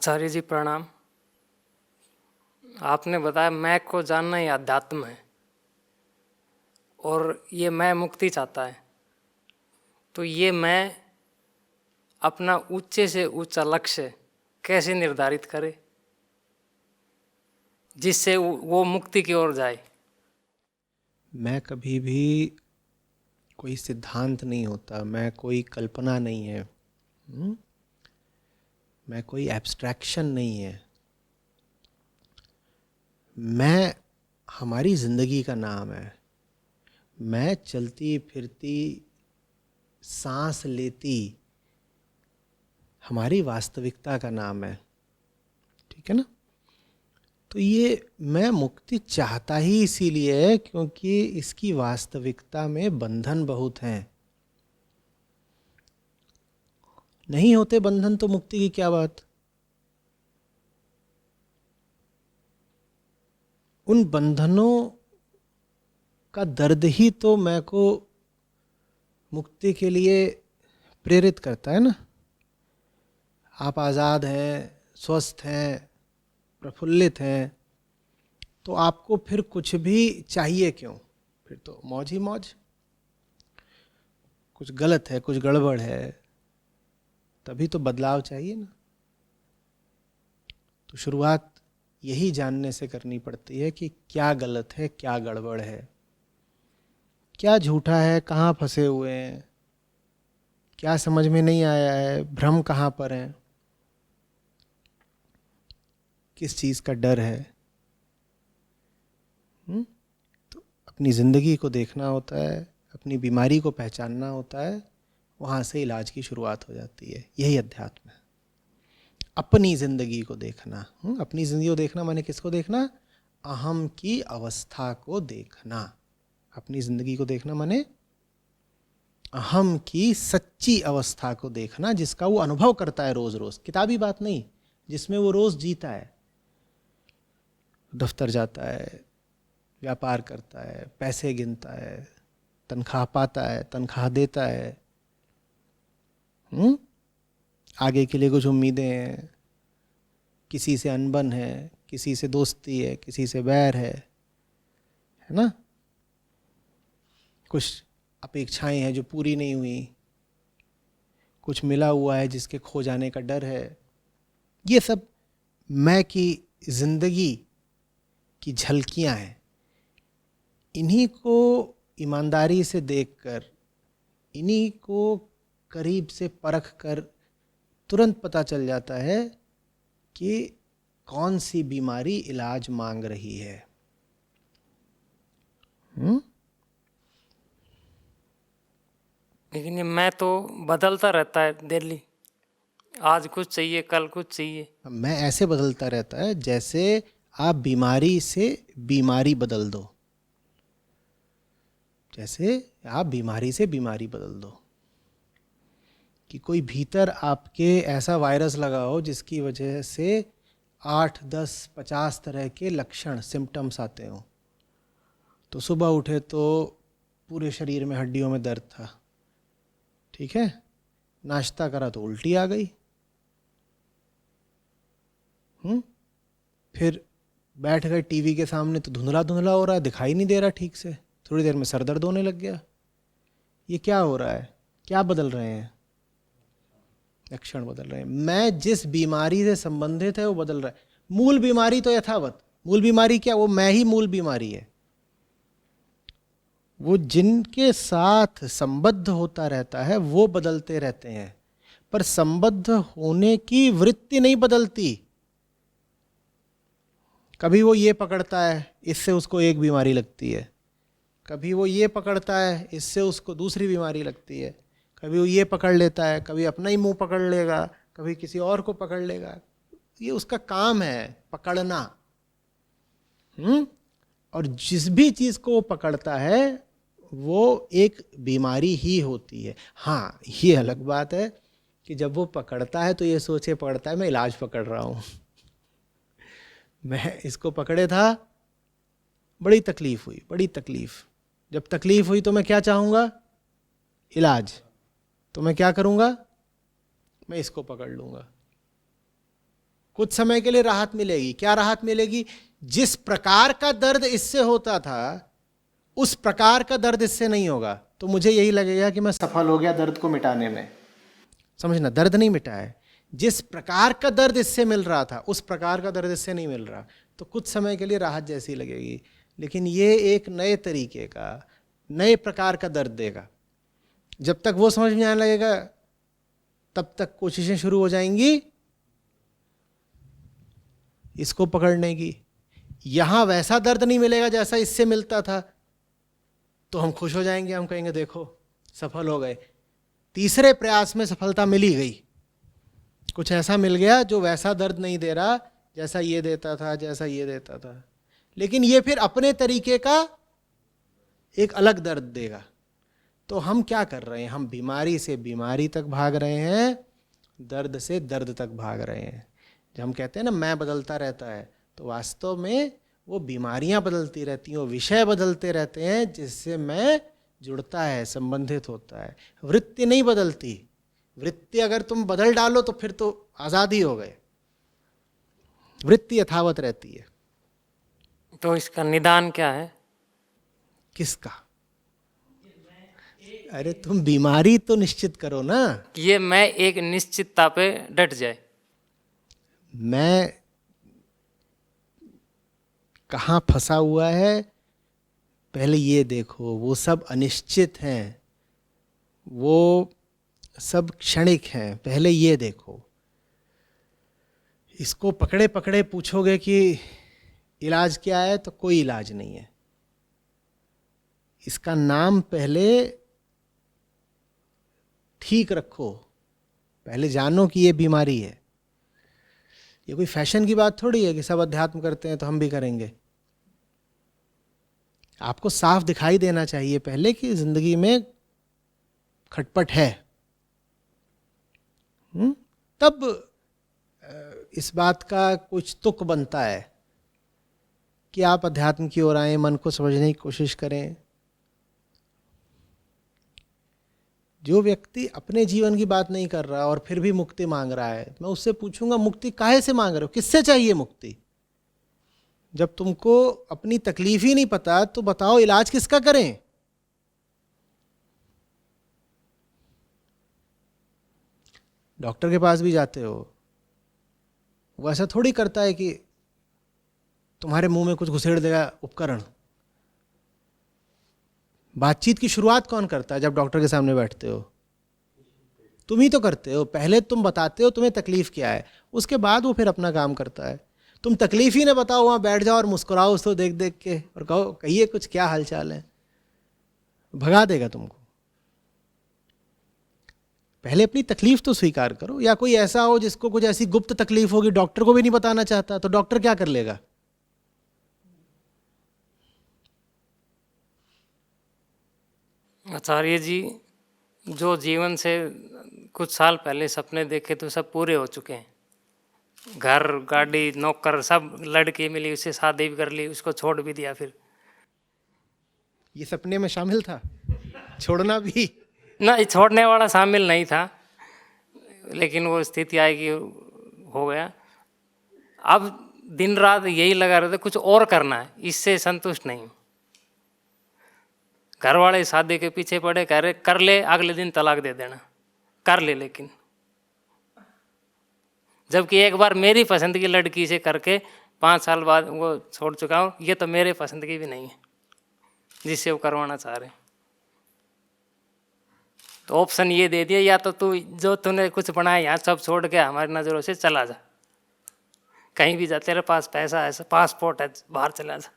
आचार्य जी प्रणाम। आपने बताया मैं को जानना ही अध्यात्म है और ये मैं मुक्ति चाहता है, तो ये मैं अपना ऊंचे से ऊंचा लक्ष्य कैसे निर्धारित करे जिससे वो मुक्ति की ओर जाए। मैं कभी भी कोई सिद्धांत नहीं होता, मैं कोई कल्पना नहीं है, मैं कोई एब्स्ट्रैक्शन नहीं है। मैं हमारी ज़िंदगी का नाम है। मैं चलती फिरती सांस लेती हमारी वास्तविकता का नाम है। ठीक है ना? तो ये मैं मुक्ति चाहता ही इसीलिए है क्योंकि इसकी वास्तविकता में बंधन बहुत हैं। नहीं होते बंधन तो मुक्ति की क्या बात। उन बंधनों का दर्द ही तो मैं को मुक्ति के लिए प्रेरित करता है ना। आप आज़ाद हैं, स्वस्थ हैं, प्रफुल्लित हैं, तो आपको फिर कुछ भी चाहिए क्यों? फिर तो मौज ही मौज। कुछ गलत है, कुछ गड़बड़ है, तभी तो बदलाव चाहिए ना। तो शुरुआत यही जानने से करनी पड़ती है कि क्या गलत है, क्या गड़बड़ है, क्या झूठा है, कहाँ फंसे हुए हैं, क्या समझ में नहीं आया है, भ्रम कहाँ पर है, किस चीज़ का डर है। तो अपनी ज़िंदगी को देखना होता है, अपनी बीमारी को पहचानना होता है, वहाँ से इलाज की शुरुआत हो जाती है। यही अध्यात्म है, अपनी ज़िंदगी को देखना। अपनी ज़िंदगी को देखना माने किसको देखना? अहम की अवस्था को देखना। अपनी ज़िंदगी को देखना माने अहम की सच्ची अवस्था को देखना, जिसका वो अनुभव करता है रोज़ रोज़। किताबी बात नहीं, जिसमें वो रोज़ जीता है। दफ्तर जाता है, व्यापार करता है, पैसे गिनता है, तनख्वाह पाता है, तनख्वाह देता है, आगे के लिए कुछ उम्मीदें हैं, किसी से अनबन है, किसी से दोस्ती है, किसी से बैर है ना। कुछ अपेक्षाएं हैं जो पूरी नहीं हुई, कुछ मिला हुआ है जिसके खो जाने का डर है। ये सब मैं की जिंदगी की झलकियां हैं। इन्हीं को ईमानदारी से देखकर, इन्हीं को करीब से परख कर तुरंत पता चल जाता है कि कौन सी बीमारी इलाज मांग रही है। लेकिन ये मैं तो बदलता रहता है डेली, आज कुछ चाहिए, कल कुछ चाहिए। मैं ऐसे बदलता रहता है जैसे आप बीमारी से बीमारी बदल दो, जैसे आप बीमारी से बीमारी बदल दो। कि कोई भीतर आपके ऐसा वायरस लगा हो जिसकी वजह से 8, 10, 50 तरह के लक्षण, सिम्टम्स आते हों। तो सुबह उठे तो पूरे शरीर में हड्डियों में दर्द था, ठीक है, नाश्ता करा तो उल्टी आ गई, फिर बैठ गए टीवी के सामने तो धुंधला धुंधला हो रहा है, दिखाई नहीं दे रहा ठीक से, थोड़ी देर में सर दर्द होने लग गया। ये क्या हो रहा है? क्या बदल रहे हैं? लक्षण बदल रहे हैं। मैं जिस बीमारी से संबंधित है वो बदल रहा है। मूल बीमारी तो यथावत। मूल बीमारी क्या? वो मैं ही मूल बीमारी है। वो जिनके साथ संबद्ध होता रहता है वो बदलते रहते हैं, पर संबद्ध होने की वृत्ति नहीं बदलती। कभी वो ये पकड़ता है, इससे उसको एक बीमारी लगती है, कभी वो ये पकड़ता है, इससे उसको दूसरी बीमारी लगती है, कभी वो ये पकड़ लेता है, कभी अपना ही मुंह पकड़ लेगा, कभी किसी और को पकड़ लेगा। ये उसका काम है, पकड़ना। और जिस भी चीज को वो पकड़ता है वो एक बीमारी ही होती है। हाँ, ये अलग बात है कि जब वो पकड़ता है तो ये सोचे पकड़ता है मैं इलाज पकड़ रहा हूं। मैं इसको पकड़े था, बड़ी तकलीफ हुई, बड़ी तकलीफ। जब तकलीफ हुई तो मैं क्या चाहूंगा? इलाज। तो मैं क्या करूंगा? मैं इसको पकड़ लूंगा। कुछ समय के लिए राहत मिलेगी। क्या राहत मिलेगी? जिस प्रकार का दर्द इससे होता था उस प्रकार का दर्द इससे नहीं होगा, तो मुझे यही लगेगा कि मैं सफल हो गया दर्द को मिटाने में। समझना, दर्द नहीं मिटा है, जिस प्रकार का दर्द इससे मिल रहा था उस प्रकार का दर्द इससे नहीं मिल रहा, तो कुछ समय के लिए राहत जैसी लगेगी, लेकिन ये एक नए तरीके का, नए प्रकार का दर्द देगा। जब तक वो समझ में आने लगेगा तब तक कोशिशें शुरू हो जाएंगी इसको पकड़ने की। यहां वैसा दर्द नहीं मिलेगा जैसा इससे मिलता था, तो हम खुश हो जाएंगे, हम कहेंगे देखो सफल हो गए। तीसरे प्रयास में सफलता मिल ही गई, कुछ ऐसा मिल गया जो वैसा दर्द नहीं दे रहा जैसा ये देता था, जैसा ये देता था, लेकिन ये फिर अपने तरीके का एक अलग दर्द देगा। तो हम क्या कर रहे हैं? हम बीमारी से बीमारी तक भाग रहे हैं, दर्द से दर्द तक भाग रहे हैं। जब हम कहते हैं ना मैं बदलता रहता है, तो वास्तव में वो बीमारियां बदलती रहती हैं, वो विषय बदलते रहते हैं जिससे मैं जुड़ता है, संबंधित होता है। वृत्ति नहीं बदलती। वृत्ति अगर तुम बदल डालो तो फिर तो आज़ाद ही हो गए, वृत्ति यथावत रहती है। तो इसका निदान क्या है? किसका? अरे तुम बीमारी तो निश्चित करो ना। ये मैं एक निश्चितता पे डट जाए। मैं कहाँ फंसा हुआ है पहले ये देखो। वो सब अनिश्चित हैं, वो सब क्षणिक हैं, पहले ये देखो। इसको पकड़े पकड़े पूछोगे कि इलाज क्या है, तो कोई इलाज नहीं है। इसका नाम पहले ठीक रखो, पहले जानो कि ये बीमारी है। ये कोई फैशन की बात थोड़ी है कि सब अध्यात्म करते हैं तो हम भी करेंगे। आपको साफ दिखाई देना चाहिए पहले कि जिंदगी में खटपट है, तब इस बात का कुछ तुक बनता है कि आप अध्यात्म की ओर आए, मन को समझने की कोशिश करें। जो व्यक्ति अपने जीवन की बात नहीं कर रहा और फिर भी मुक्ति मांग रहा है, मैं उससे पूछूंगा मुक्ति काहे से मांग रहे हो, किससे चाहिए मुक्ति? जब तुमको अपनी तकलीफ ही नहीं पता तो बताओ इलाज किसका करें? डॉक्टर के पास भी जाते हो, वो ऐसा थोड़ी करता है कि तुम्हारे मुंह में कुछ घुसेड़ देगा उपकरण। बातचीत की शुरुआत कौन करता है जब डॉक्टर के सामने बैठते हो? तुम ही तो करते हो। पहले तुम बताते हो तुम्हें तकलीफ क्या है, उसके बाद वो फिर अपना काम करता है। तुम तकलीफ ही ना बताओ, वहां बैठ जाओ और मुस्कुराओ उसको देख देख के और कहो कहिए कुछ, क्या हालचाल है, भगा देगा तुमको। पहले अपनी तकलीफ तो स्वीकार करो। या कोई ऐसा हो जिसको कुछ ऐसी गुप्त तकलीफ होगी, डॉक्टर को भी नहीं बताना चाहता, तो डॉक्टर क्या कर लेगा? आचार्य जी, जो जीवन से कुछ साल पहले सपने देखे तो सब पूरे हो चुके हैं। घर, गाड़ी, नौकर, सब लड़की मिली, उससे शादी भी कर ली, उसको छोड़ भी दिया। फिर ये सपने में शामिल था छोड़ना भी? ना, छोड़ने वाला शामिल नहीं था, लेकिन वो स्थिति आएगी, हो गया। अब दिन रात यही लगा रहता कुछ और करना है, इससे संतुष्ट नहीं। घर वाले शादी के पीछे पड़े, कह रहे कर ले, अगले दिन तलाक दे देना, कर ले। लेकिन जबकि एक बार मेरी पसंद की लड़की से करके 5 साल बाद वो छोड़ चुका हूँ। ये तो मेरे पसंद की भी नहीं है जिससे वो करवाना चाह रहे। तो ऑप्शन ये दे दिया, या तो तू जो तूने कुछ बनाया यहाँ सब छोड़ के हमारी नज़रों से चला जा, कहीं भी जा, तेरे पास पैसा है, पासपोर्ट है, बाहर चला जा।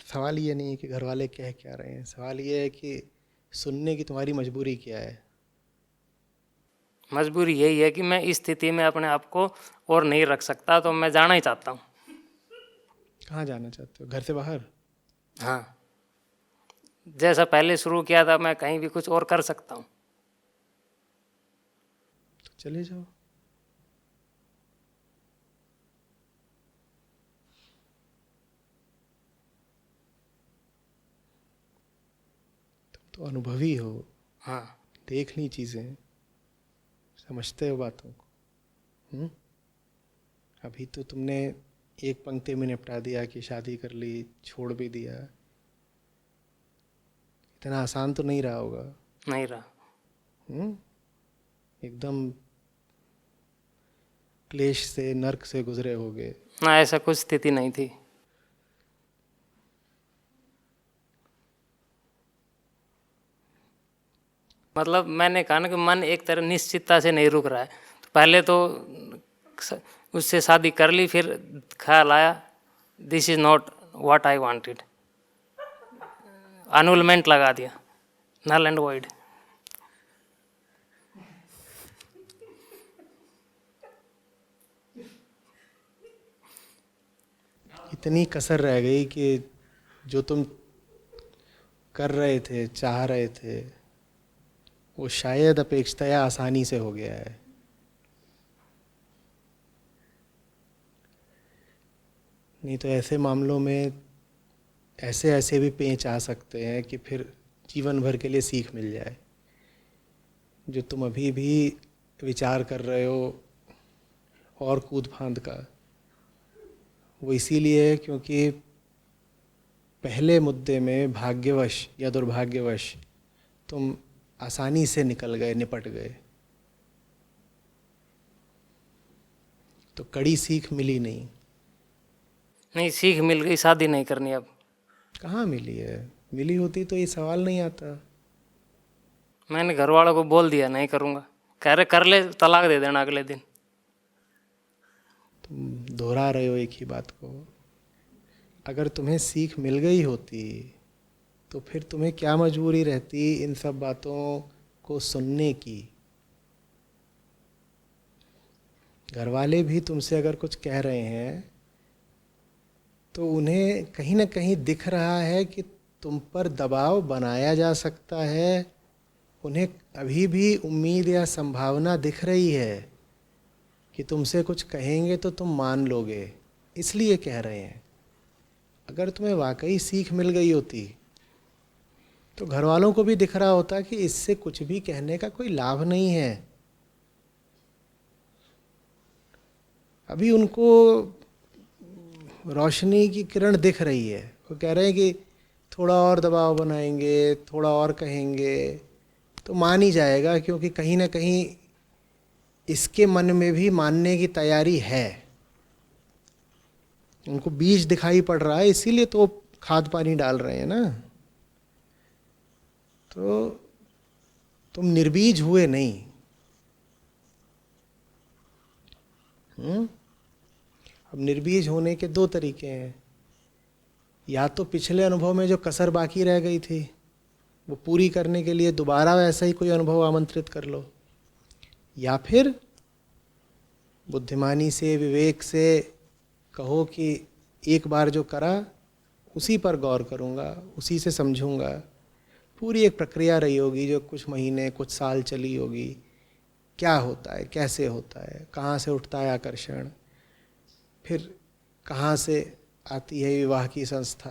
सवाल ये नहीं है कि घर वाले कह क्या रहे हैं, सवाल ये है कि सुनने की तुम्हारी मजबूरी क्या है। मजबूरी यही है कि मैं इस स्थिति में अपने आप को और नहीं रख सकता, तो मैं जाना ही चाहता हूँ। कहाँ जाना चाहते हो? घर से बाहर? हाँ, जैसा पहले शुरू किया था, मैं कहीं भी कुछ और कर सकता हूँ। तो चले जाओ। अनुभवी हो, हाँ। देख ली चीज़ें, समझते हो बातों को। अभी तो तुमने एक पंक्ति में निपटा दिया कि शादी कर ली, छोड़ भी दिया। इतना आसान तो नहीं रहा होगा। नहीं रहा। एकदम क्लेश से, नर्क से गुजरे होगे। ना, ऐसा कुछ स्थिति नहीं थी। मतलब मैंने कहा ना कि मन एक तरह निश्चितता से नहीं रुक रहा है। तो पहले तो उससे शादी कर ली, फिर ख्याल आया this is not what I wanted, अनुलमेंट लगा दिया, नल एंड वॉइड। इतनी कसर रह गई कि जो तुम कर रहे थे, चाह रहे थे, वो शायद अपेक्षाया आसानी से हो गया है। नहीं तो ऐसे मामलों में ऐसे ऐसे भी पेंच आ सकते हैं कि फिर जीवन भर के लिए सीख मिल जाए। जो तुम अभी भी विचार कर रहे हो और कूद फांद का, वो इसीलिए है क्योंकि पहले मुद्दे में भाग्यवश या दुर्भाग्यवश तुम आसानी से निकल गए, निपट गए, तो कड़ी सीख मिली नहीं। नहीं, सीख मिल गई, शादी नहीं करनी अब। कहाँ मिली है? मिली होती तो ये सवाल नहीं आता। मैंने घर वालों को बोल दिया नहीं करूँगा, कह रहे कर ले, तलाक दे देना अगले दिन। तुम दोहरा रहे हो एक ही बात को। अगर तुम्हें सीख मिल गई होती तो फिर तुम्हें क्या मजबूरी रहती इन सब बातों को सुनने की। घर वाले भी तुमसे अगर कुछ कह रहे हैं तो उन्हें कहीं ना कहीं दिख रहा है कि तुम पर दबाव बनाया जा सकता है। उन्हें अभी भी उम्मीद या संभावना दिख रही है कि तुमसे कुछ कहेंगे तो तुम मान लोगे, इसलिए कह रहे हैं। अगर तुम्हें वाकई सीख मिल गई होती तो घर वालों को भी दिख रहा होता कि इससे कुछ भी कहने का कोई लाभ नहीं है। अभी उनको रोशनी की किरण दिख रही है। वो कह रहे हैं कि थोड़ा और दबाव बनाएंगे, थोड़ा और कहेंगे तो मान ही जाएगा, क्योंकि कहीं ना कहीं इसके मन में भी मानने की तैयारी है। उनको बीज दिखाई पड़ रहा है, इसीलिए तो खाद पानी डाल रहे हैं ना। तो तुम निर्बीज हुए नहीं। अब निर्बीज होने के दो तरीके हैं। या तो पिछले अनुभव में जो कसर बाकी रह गई थी वो पूरी करने के लिए दोबारा वैसा ही कोई अनुभव आमंत्रित कर लो, या फिर बुद्धिमानी से, विवेक से कहो कि एक बार जो करा उसी पर गौर करूँगा, उसी से समझूंगा। पूरी एक प्रक्रिया रही होगी जो कुछ महीने, कुछ साल चली होगी। क्या होता है, कैसे होता है, कहाँ से उठता है आकर्षण, फिर कहाँ से आती है विवाह की संस्था,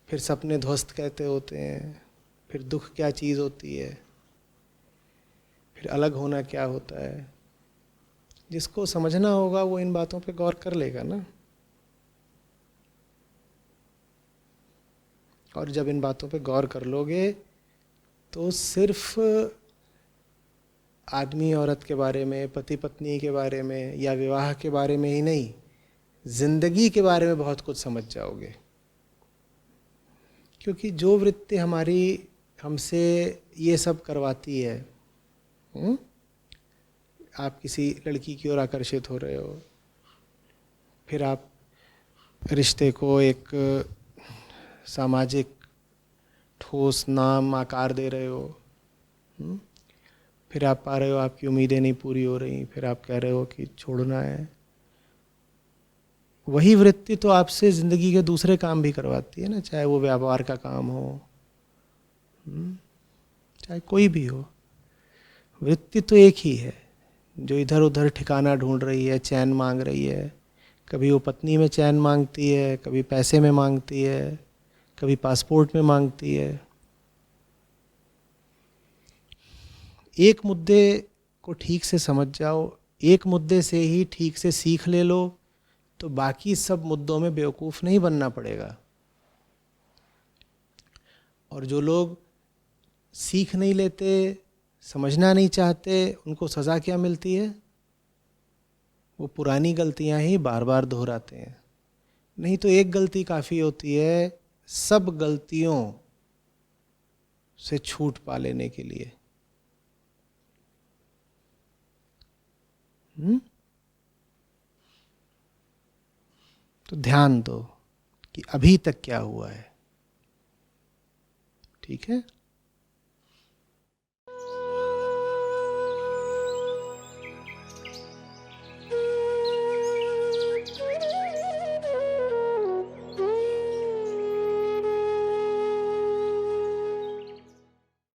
फिर सपने ध्वस्त कैसे होते हैं, फिर दुख क्या चीज़ होती है, फिर अलग होना क्या होता है। जिसको समझना होगा वो इन बातों पे गौर कर लेगा ना। और जब इन बातों पे गौर कर लोगे तो सिर्फ आदमी औरत के बारे में, पति पत्नी के बारे में या विवाह के बारे में ही नहीं, जिंदगी के बारे में बहुत कुछ समझ जाओगे। क्योंकि जो वृत्ति हमारी हमसे ये सब करवाती है, आप किसी लड़की की ओर आकर्षित हो रहे हो, फिर आप रिश्ते को एक सामाजिक ठोस नाम आकार दे रहे हो, फिर आप पा रहे हो आपकी उम्मीदें नहीं पूरी हो रही, फिर आप कह रहे हो कि छोड़ना है। वही वृत्ति तो आपसे ज़िंदगी के दूसरे काम भी करवाती है ना, चाहे वो व्यापार का काम हो, चाहे कोई भी हो। वृत्ति तो एक ही है जो इधर उधर ठिकाना ढूंढ रही है, चैन मांग रही है। कभी वो पत्नी में चैन मांगती है, कभी पैसे में मांगती है, कभी पासपोर्ट में मांगती है। एक मुद्दे को ठीक से समझ जाओ, एक मुद्दे से ही ठीक से सीख ले लो, तो बाकी सब मुद्दों में बेवकूफ़ नहीं बनना पड़ेगा। और जो लोग सीख नहीं लेते, समझना नहीं चाहते, उनको सज़ा क्या मिलती है? वो पुरानी गलतियां ही बार बार दोहराते हैं। नहीं तो एक गलती काफ़ी होती है सब गलतियों से छूट पा लेने के लिए। तो ध्यान दो कि अभी तक क्या हुआ है। ठीक है।